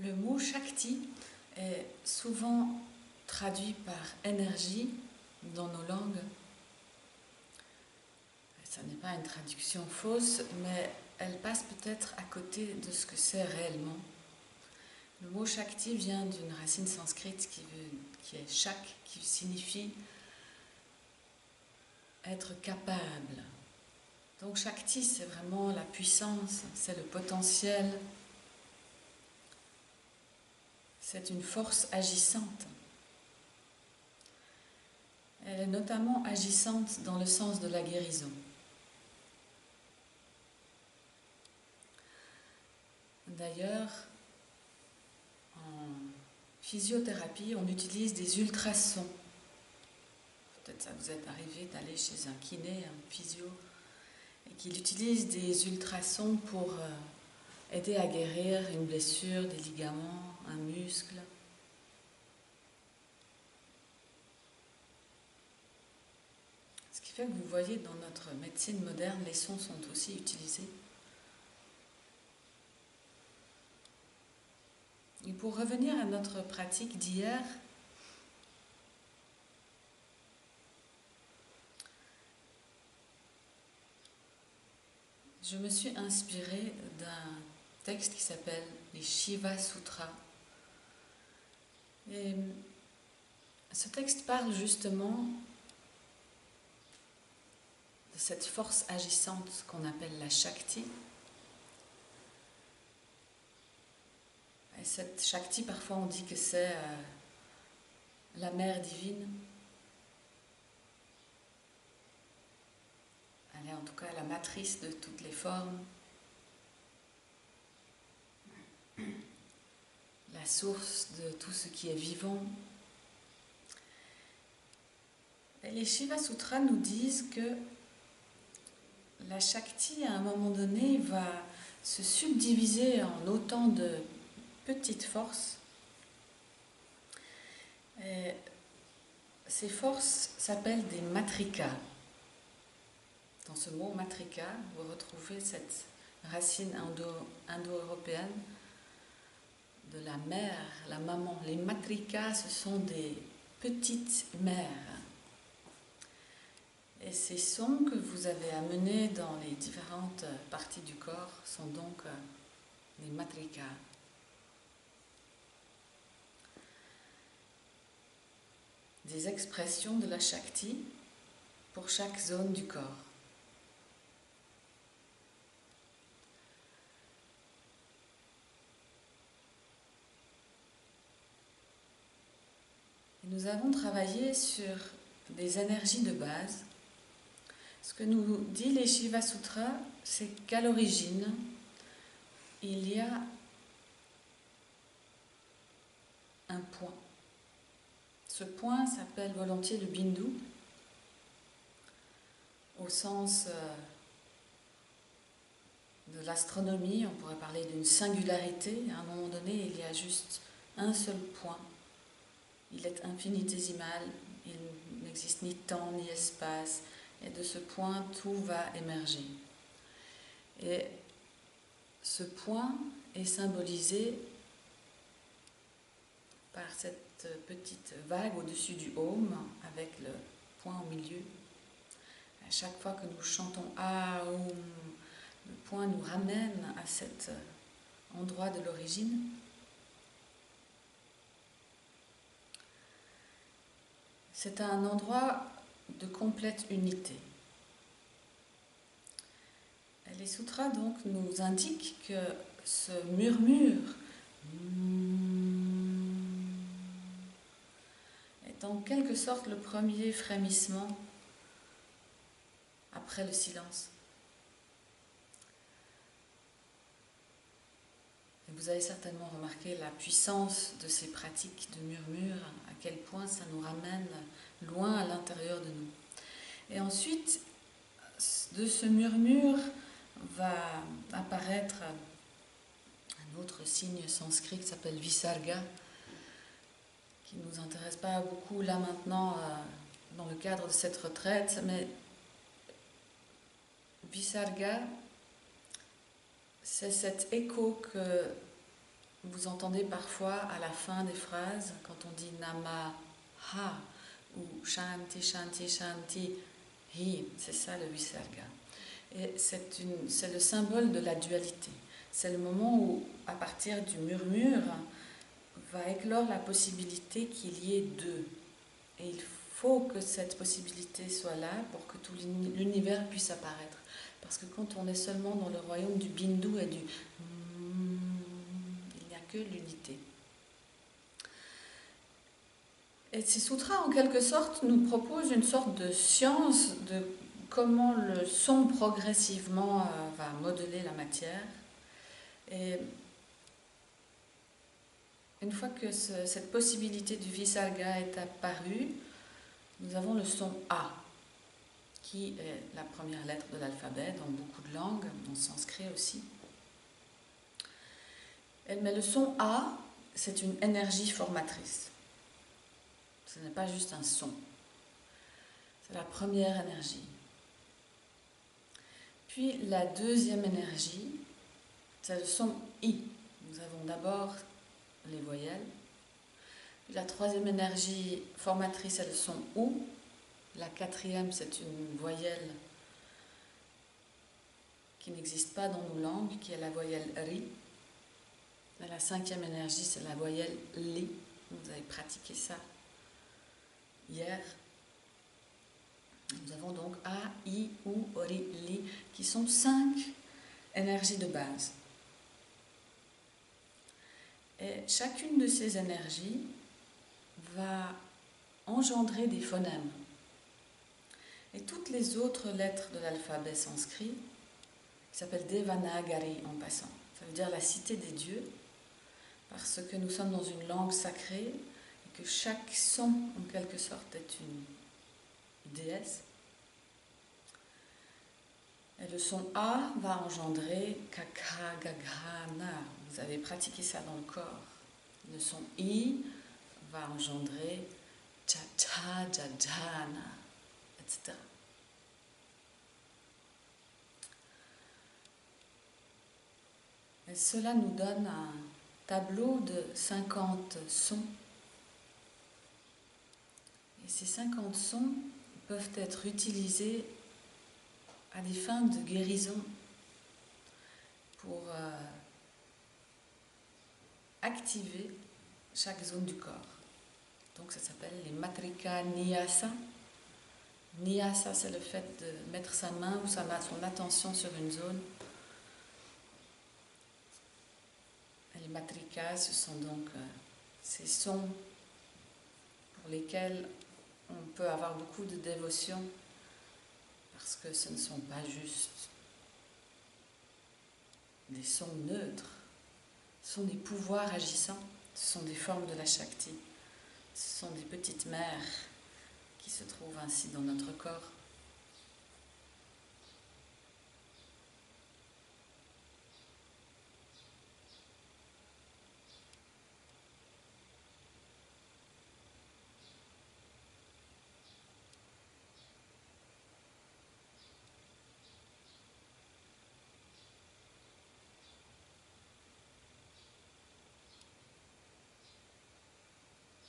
Le mot Shakti est souvent traduit par énergie dans nos langues. Ça n'est pas une traduction fausse, mais elle passe peut-être à côté de ce que c'est réellement. Le mot Shakti vient d'une racine sanskrite qui est Shak, qui signifie être capable. Donc Shakti, c'est vraiment la puissance, c'est le potentiel, c'est une force agissante. Elle est notamment agissante dans le sens de la guérison. D'ailleurs, en physiothérapie, on utilise des ultrasons. Peut-être ça vous est arrivé d'aller chez un kiné, un physio, et qu'il utilise des ultrasons pour aider à guérir une blessure, des ligaments, un muscle. Ce qui fait que vous voyez, dans notre médecine moderne, les sons sont aussi utilisés. Et pour revenir à notre pratique d'hier, je me suis inspirée d'un texte qui s'appelle les Shiva Sutras. Et ce texte parle justement de cette force agissante qu'on appelle la Shakti. Et cette Shakti, parfois on dit que c'est la mère divine. Elle est en tout cas la matrice de toutes les formes, la source de tout ce qui est vivant. Et les Shiva Sutras nous disent que la Shakti, à un moment donné, va se subdiviser en autant de petites forces. Et ces forces s'appellent des matrikas. Dans ce mot matrika, vous retrouvez cette racine indo-européenne de la mère, la maman. Les matrikas, ce sont des petites mères. Et ces sons que vous avez amenés dans les différentes parties du corps sont donc des matrikas. Des expressions de la Shakti pour chaque zone du corps. Et nous avons travaillé sur des énergies de base. Ce que nous dit les Shiva Sutras, c'est qu'à l'origine, il y a un point. Ce point s'appelle volontiers le bindu, au sens de l'astronomie, on pourrait parler d'une singularité. À un moment donné, il y a juste un seul point. Il est infinitésimal, il n'existe ni temps ni espace, et de ce point, tout va émerger. Et ce point est symbolisé par cette petite vague au-dessus du Om, avec le point au milieu. À chaque fois que nous chantons Aum, le point nous ramène à cet endroit de l'origine. C'est un endroit de complète unité. Et les sutras donc nous indiquent que ce murmure est en quelque sorte le premier frémissement après le silence. Et vous avez certainement remarqué la puissance de ces pratiques de murmure, à quel point ça nous ramène loin à l'intérieur de nous. Et ensuite, de ce murmure va apparaître un autre signe sanskrit qui s'appelle Visarga, qui ne nous intéresse pas beaucoup là maintenant dans le cadre de cette retraite, mais Visarga, c'est cet écho que vous entendez parfois à la fin des phrases, quand on dit Namaha ou Shanti, Shanti, Shanti, Hi, c'est ça le Visarga. Et c'est le symbole de la dualité. C'est le moment où, à partir du murmure, va éclore la possibilité qu'il y ait deux. Et il faut que cette possibilité soit là pour que tout l'univers puisse apparaître. Parce que quand on est seulement dans le royaume du Bindu et du il n'y a que l'unité. Et ces sutras, en quelque sorte, nous proposent une sorte de science de comment le son progressivement va modeler la matière. Et une fois que cette possibilité du Visarga est apparue, nous avons le son A, qui est la première lettre de l'alphabet dans beaucoup de langues, en sanskrit aussi. Mais le son A, c'est une énergie formatrice. Ce n'est pas juste un son. C'est la première énergie. Puis la deuxième énergie, c'est le son I. Nous avons d'abord les voyelles. Puis la troisième énergie formatrice, c'est le son OU. La quatrième, c'est une voyelle qui n'existe pas dans nos langues, qui est la voyelle RI. Et la cinquième énergie, c'est la voyelle LI. Vous avez pratiqué ça hier. Nous avons donc A, I, U, Ori, Li, qui sont 5 énergies de base. Et chacune de ces énergies va engendrer des phonèmes. Et toutes les autres lettres de l'alphabet sanskrit, qui s'appellent Devanagari en passant, ça veut dire la cité des dieux, parce que nous sommes dans une langue sacrée et que chaque son, en quelque sorte, est une déesse. Et le son A va engendrer Kaka, Gaga, Na. Vous avez pratiqué ça dans le corps. Le son I va engendrer Cha, Cha, Ja, Ja, Na, etc. Et cela nous donne un tableau de 50 sons. Et ces 50 sons peuvent être utilisés à des fins de guérison pour activer chaque zone du corps. Donc ça s'appelle les Matrika Nyasa. Nyasa, c'est le fait de mettre sa main ou son attention sur une zone. Et les Matrikas, ce sont donc ces sons pour lesquels on peut avoir beaucoup de dévotion, parce que ce ne sont pas juste des sons neutres, ce sont des pouvoirs agissants, ce sont des formes de la Shakti, ce sont des petites mères qui se trouvent ainsi dans notre corps.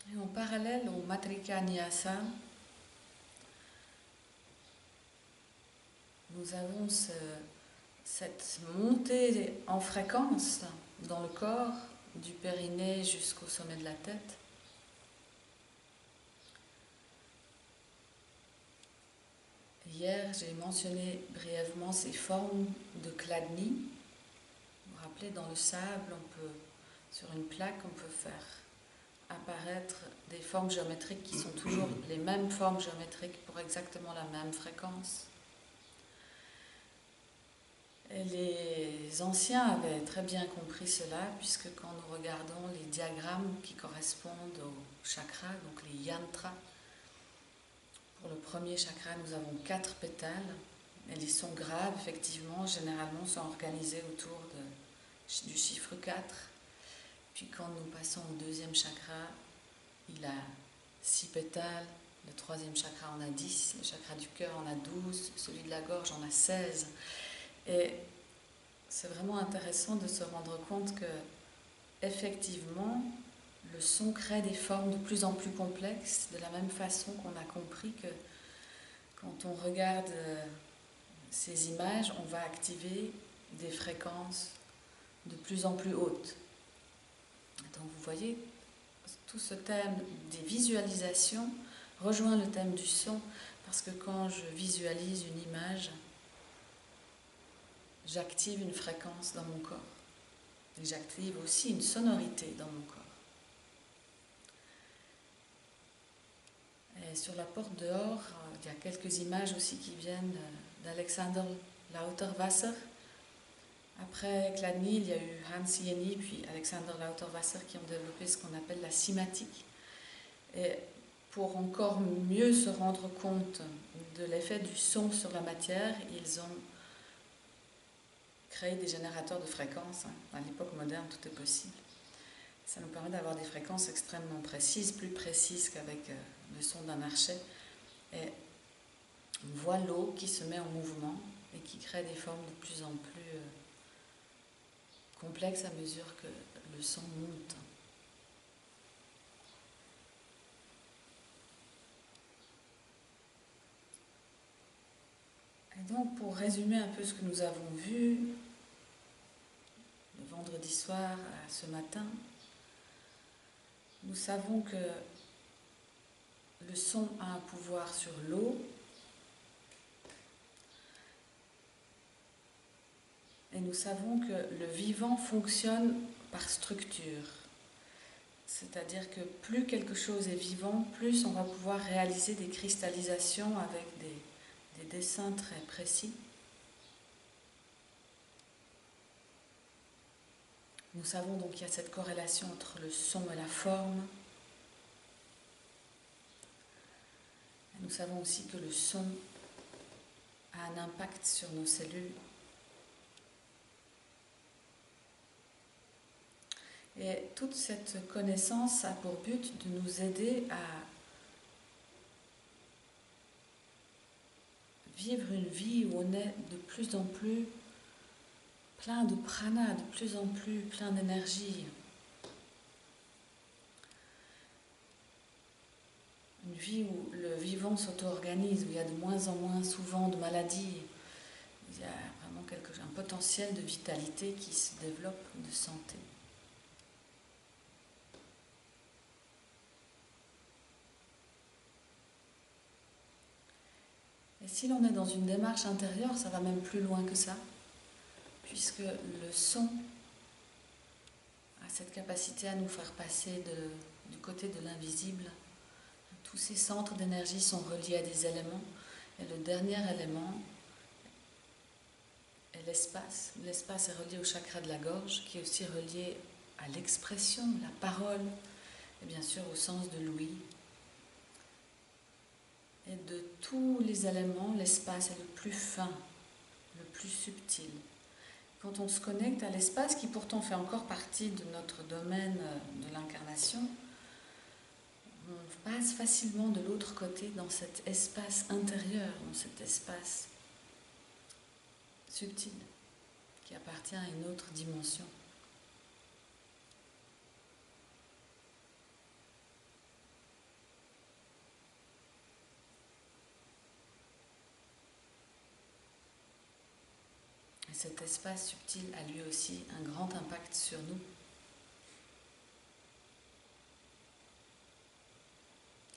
Et en parallèle au Matrika Nyasa, nous avons cette montée en fréquence dans le corps, du périnée jusqu'au sommet de la tête. Hier, j'ai mentionné brièvement ces formes de Kladni. Vous vous rappelez, dans le sable, sur une plaque, on peut faire apparaître des formes géométriques qui sont toujours les mêmes formes géométriques pour exactement la même fréquence. Et les anciens avaient très bien compris cela, puisque quand nous regardons les diagrammes qui correspondent aux chakras, donc les yantras, pour le premier chakra, nous avons 4 pétales, et les sons graves, effectivement, généralement sont organisés autour du chiffre 4. Puis quand nous passons au deuxième chakra, il a 6 pétales, le troisième chakra en a 10, le chakra du cœur en a 12, celui de la gorge en a 16. Et c'est vraiment intéressant de se rendre compte que effectivement, le son crée des formes de plus en plus complexes, de la même façon qu'on a compris que quand on regarde ces images, on va activer des fréquences de plus en plus hautes. Donc vous voyez, tout ce thème des visualisations rejoint le thème du son, parce que quand je visualise une image, j'active une fréquence dans mon corps. Et j'active aussi une sonorité dans mon corps. Et sur la porte dehors, il y a quelques images aussi qui viennent d'Alexander Lauterwasser. Après Chladni, il y a eu Hans Jenny puis Alexander Lauterwasser qui ont développé ce qu'on appelle la cymatique. Et pour encore mieux se rendre compte de l'effet du son sur la matière, ils ont créé des générateurs de fréquences. À l'époque moderne, tout est possible. Ça nous permet d'avoir des fréquences extrêmement précises, plus précises qu'avec le son d'un archet. Et on voit l'eau qui se met en mouvement et qui crée des formes de plus en plus complexes à mesure que le son monte. Et donc, pour résumer un peu ce que nous avons vu le vendredi soir à ce matin, nous savons que le son a un pouvoir sur l'eau et nous savons que le vivant fonctionne par structure. C'est-à-dire que plus quelque chose est vivant, plus on va pouvoir réaliser des cristallisations avec des dessins très précis. Nous savons donc qu'il y a cette corrélation entre le son et la forme. Nous savons aussi que le son a un impact sur nos cellules. Et toute cette connaissance a pour but de nous aider à vivre une vie où on est de plus en plus plein de prana, de plus en plus plein d'énergie. Une vie où le vivant s'auto-organise, où il y a de moins en moins souvent de maladies. Il y a vraiment un potentiel de vitalité qui se développe, de santé. Et si l'on est dans une démarche intérieure, ça va même plus loin que ça, puisque le son a cette capacité à nous faire passer du côté de l'invisible. Tous ces centres d'énergie sont reliés à des éléments, et le dernier élément est l'espace. L'espace est relié au chakra de la gorge, qui est aussi relié à l'expression, la parole, et bien sûr au sens de l'ouïe. Et de tous les éléments, l'espace est le plus fin, le plus subtil. Quand on se connecte à l'espace, qui pourtant fait encore partie de notre domaine de l'incarnation, on passe facilement de l'autre côté dans cet espace intérieur, dans cet espace subtil, qui appartient à une autre dimension. Et cet espace subtil a lui aussi un grand impact sur nous.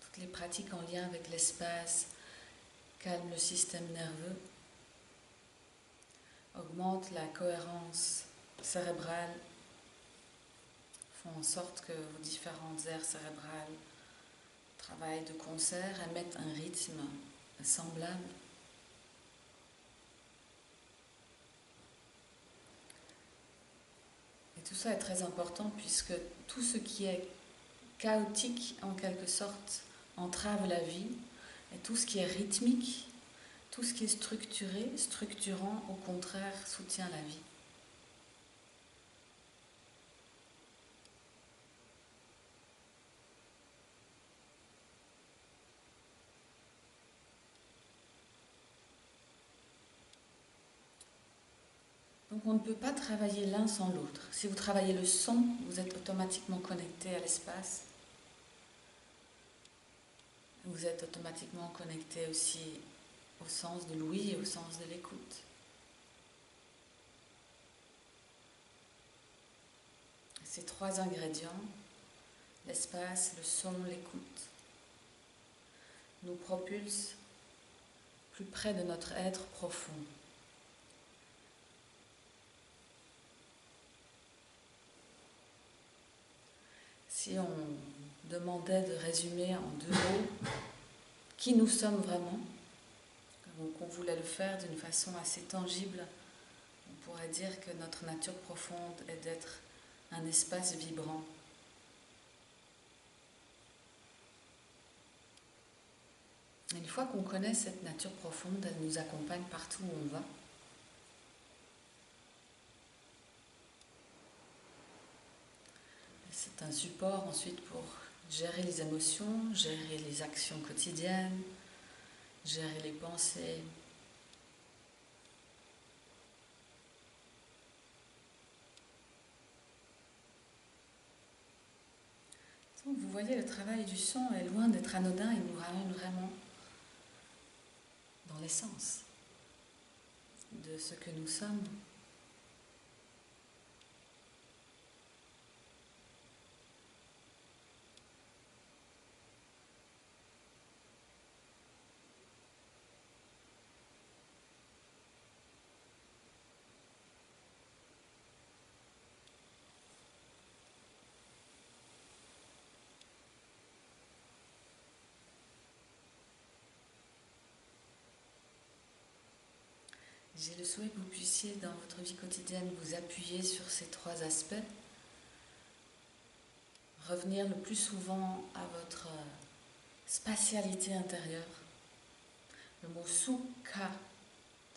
Toutes les pratiques en lien avec l'espace calment le système nerveux, augmentent la cohérence cérébrale, font en sorte que vos différentes aires cérébrales travaillent de concert, émettent un rythme semblable. Et tout ça est très important puisque tout ce qui est chaotique en quelque sorte entrave la vie, et tout ce qui est rythmique, tout ce qui est structuré, structurant, au contraire, soutient la vie. Donc Donc on ne peut pas travailler l'un sans l'autre. Si vous travaillez le son, vous êtes automatiquement connecté à l'espace. Vous êtes automatiquement connecté aussi au sens de l'ouïe et au sens de l'écoute. Ces trois ingrédients, l'espace, le son, l'écoute, nous propulsent plus près de notre être profond. Si on demandait de résumer en 2 mots qui nous sommes vraiment, ou qu'on voulait le faire d'une façon assez tangible, on pourrait dire que notre nature profonde est d'être un espace vibrant. Une fois qu'on connaît cette nature profonde, elle nous accompagne partout où on va. C'est un support ensuite pour gérer les émotions, gérer les actions quotidiennes, gérer les pensées. Donc vous voyez, le travail du son est loin d'être anodin, il nous ramène vraiment dans l'essence de ce que nous sommes. J'ai le souhait que vous puissiez, dans votre vie quotidienne, vous appuyer sur ces 3 aspects, revenir le plus souvent à votre spatialité intérieure. Le mot sukha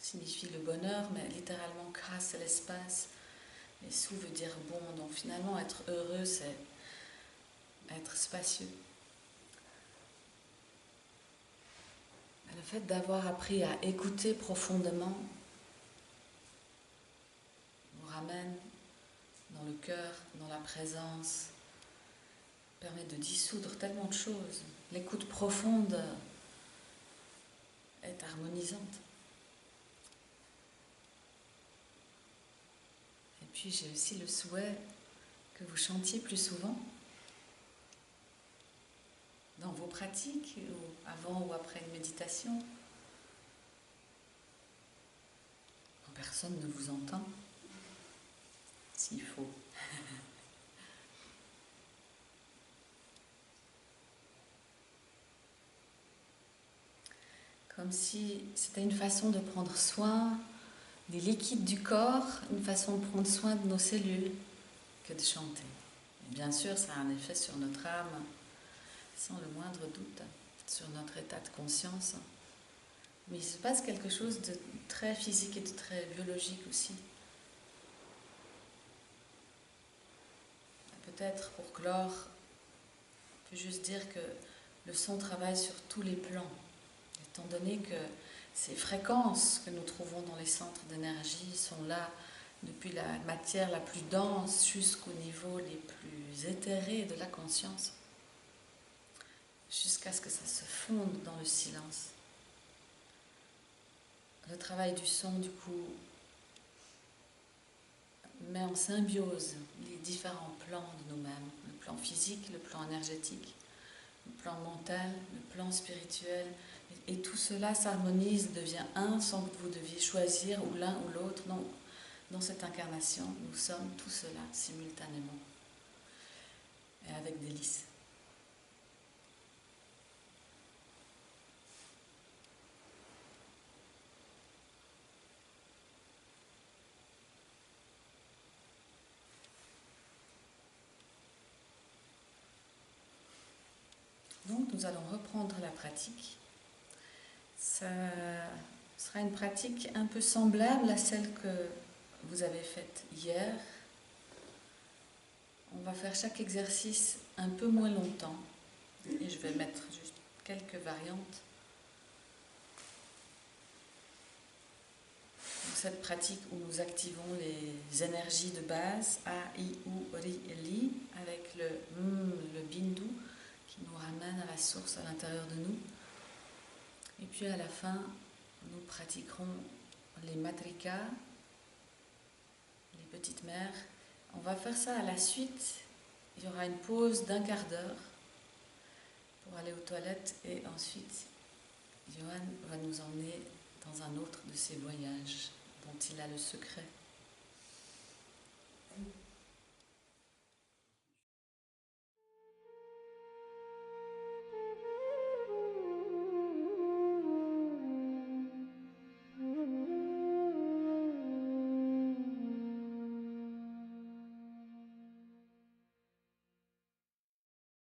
signifie le bonheur, mais littéralement ka c'est l'espace, et su veut dire bon, donc finalement être heureux c'est être spacieux. Le fait d'avoir appris à écouter profondément nous ramène dans le cœur, dans la présence, permet de dissoudre tellement de choses. L'écoute profonde est harmonisante. Et puis j'ai aussi le souhait que vous chantiez plus souvent dans vos pratiques, ou avant ou après une méditation, quand personne ne vous entend, s'il faut. Comme si c'était une façon de prendre soin des liquides du corps, une façon de prendre soin de nos cellules, que de chanter. Et bien sûr, ça a un effet sur notre âme, sans le moindre doute, sur notre état de conscience. Mais il se passe quelque chose de très physique et de très biologique aussi. Peut-être pour clore, on peut juste dire que le son travaille sur tous les plans, étant donné que ces fréquences que nous trouvons dans les centres d'énergie sont là depuis la matière la plus dense jusqu'au niveau les plus éthérés de la conscience, jusqu'à ce que ça se fonde dans le silence. Le travail du son, du coup, met en symbiose les différents plans de nous-mêmes, le plan physique, le plan énergétique, le plan mental, le plan spirituel, et tout cela s'harmonise, devient un sans que vous deviez choisir ou l'un ou l'autre. Non, dans cette incarnation, nous sommes tout cela simultanément et avec délice. Donc nous allons reprendre la pratique. Ça sera une pratique un peu semblable à celle que vous avez faite hier. On va faire chaque exercice un peu moins longtemps et je vais mettre juste quelques variantes. Donc cette pratique où nous activons les énergies de base, A, I, U, Ri, Li, avec le bindu, qui nous ramène à la source à l'intérieur de nous. Et puis à la fin, nous pratiquerons les matrikas, les petites mères. On va faire ça à la suite. Il y aura une pause d'1 quart d'heure pour aller aux toilettes et ensuite Johan va nous emmener dans un autre de ses voyages dont il a le secret.